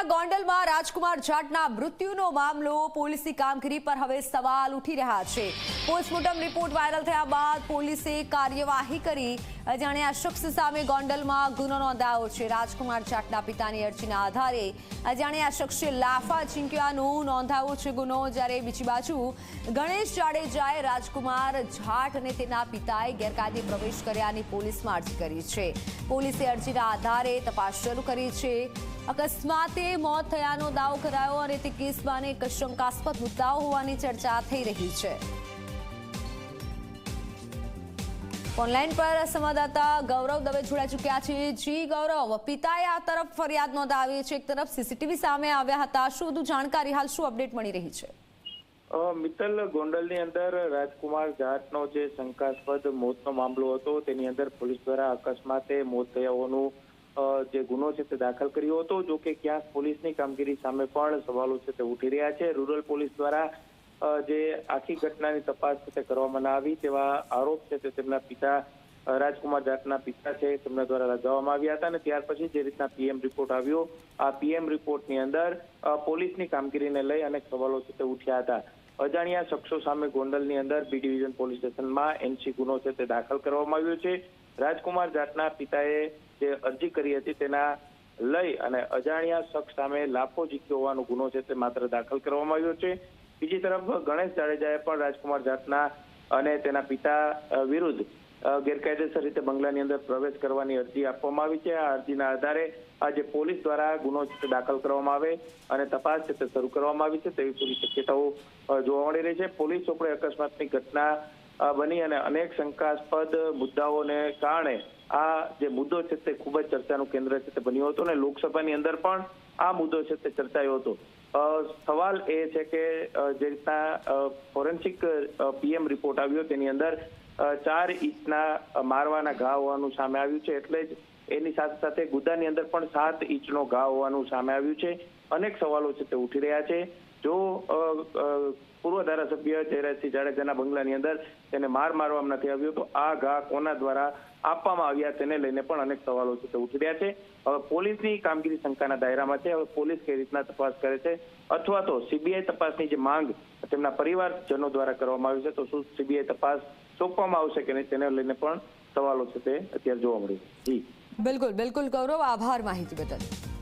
ગોંડલમાં રાજકુમાર જાટના મૃત્યુનો મામલો પોલીસની કામગીરી પર હવે સવાલ ઉઠી રહ્યા છે। પોસ્ટમોર્ટમ રિપોર્ટ વાયરલ થયા બાદ પોલીસે કાર્યવાહી કરી અજાણ્યા શખ્સ સામે ગોંડલમાં ગુનો નોંધાયો છે। રાજકુમાર જાટના પિતાની અરજીના આધારે અજાણ્યા શખ્સે લાફા ઝીંક્યાનો નોંધાયો છે ગુનો। જ્યારે બીજી બાજુ ગણેશ જાડેજાએ રાજકુમાર જાટ અને તેના પિતાએ ગેરકાયદે પ્રવેશ કર્યાની પોલીસમાં અરજી કરી છે। પોલીસે અરજીના આધારે તપાસ શરૂ કરી છે। અકસ્માતે મોત થયાનો દાવો કરાયો અને તે કેસમાં અનેક શંકાસ્પદ મુદ્દાઓ હોવાની ચર્ચા થઈ રહી છે। ઓનલાઈન પર સંવાદદાતા ગૌરવ દવે જોડાઈ ચૂક્યા છે। જી ગૌરવ, પિતાએ આ તરફ ફરિયાદ નોંધાવી છે, એક તરફ સીસીટીવી સામે આવ્યા હતા, શું વધુ જાણકારી, હાલ શું અપડેટ મળી રહી છે? મિત્તલ, ગોંડલની અંદર રાજકુમાર જાટનો જે શંકાસ્પદ મોતનો મામલો હતો તેની અંદર પોલીસ દ્વારા અકસ્માતે મોત થયા હોવાનું જે ગુનો છે તે દાખલ કર્યો હતો। જો કે ક્યાંક પોલીસની કામગીરી સામે પણ સવાલો છે તે ઉઠી રહ્યા છે। રૂરલ પોલીસ દ્વારા જે આખી ઘટનાની તપાસ છે તે કરવામાં આવી તેવા આરોપ છે તે તેમના પિતા રાજકુમાર જાટના પિતા છે તેમના દ્વારા લગાવવામાં આવ્યા હતા અને ત્યાર પછી જે રીતના પીએમ રિપોર્ટ આવ્યો, આ પીએમ રિપોર્ટની અંદર પોલીસની કામગીરીને લઈ અનેક સવાલો છે તે ઉઠ્યા હતા। અજાણ્યા શખ્સો સામે ગોંડલની અંદર બી ડિવિઝન પોલીસ સ્ટેશનમાં એનસી ગુનો છે તે દાખલ કરવામાં આવ્યો છે। રાજકુમાર જાટના પિતાએ જે અરજી કરી હતી તેના લઈ અને અજાણ્યા શખ્સ સામે લાફો ઝીક્યો હોવાનો ગુનો છે તે માત્ર દાખલ કરવામાં આવ્યો છે। બીજી તરફ ગણેશ જાડેજાએ પણ રાજકુમાર જાટના અને તેના પિતા વિરુદ્ધ ગેરકાયદેસર રીતે બંગલાની અંદર પ્રવેશ કરવાની અરજી આપવામાં આવી છે। આ અરજીના આધારે આજે પોલીસ દ્વારા ગુનો છે તે દાખલ કરવામાં આવે અને તપાસ છે તે શરૂ કરવામાં આવી છે તેવી પૂરી શક્યતાઓ જોવા મળી રહી છે। પોલીસ ચોપડે અકસ્માતની ઘટના બની અને અનેક શંકાસ્પદ મુદ્દાઓને કારણે આ જે મુદ્દો છે તે ખૂબ જ ચર્ચાનું કેન્દ્ર છે તે બન્યો હતો અને લોકસભાની અંદર પણ આ મુદ્દો છે તે ચર્ચાયો હતો। સવાલ એ છે કે જે રીતના ફોરેન્સિક પીએમ રિપોર્ટ આવ્યો તેની અંદર 4 ઇંચના મારવાના ઘા હોવાનું સામે આવ્યું છે, એટલે જ એની સાથે સાથે ગુદાની અંદર પણ 7 ઇંચનો ઘા હોવાનું સામે આવ્યું છે। અનેક સવાલો છે તે ઉઠી રહ્યા છે। જો પૂર્વ ધારાસભ્ય જયરાજસિંહ જાડેજાના બંગલાની અંદર તેને મારવામાં નથી આવ્યો તો આ ઘા કોના દ્વારા આપવામાં આવ્યા તેને લઈને પણ અનેક સવાલો છે તે ઉઠી રહ્યા છે। હવે પોલીસની કામગીરી શંકાના દાયરામાં છે। હવે પોલીસ કઈ રીતના તપાસ કરે છે અથવા તો સીબીઆઈ તપાસની જે માંગ તેમના પરિવારજનો દ્વારા કરવામાં આવી છે તો શું સીબીઆઈ તપાસ સોંપવામાં આવશે કે નહીં તેને લઈને પણ સવાલો છે તે અત્યારે જોવા મળે છે। જી બિલકુલ ગૌરવ, આભાર માહિતી બદલ।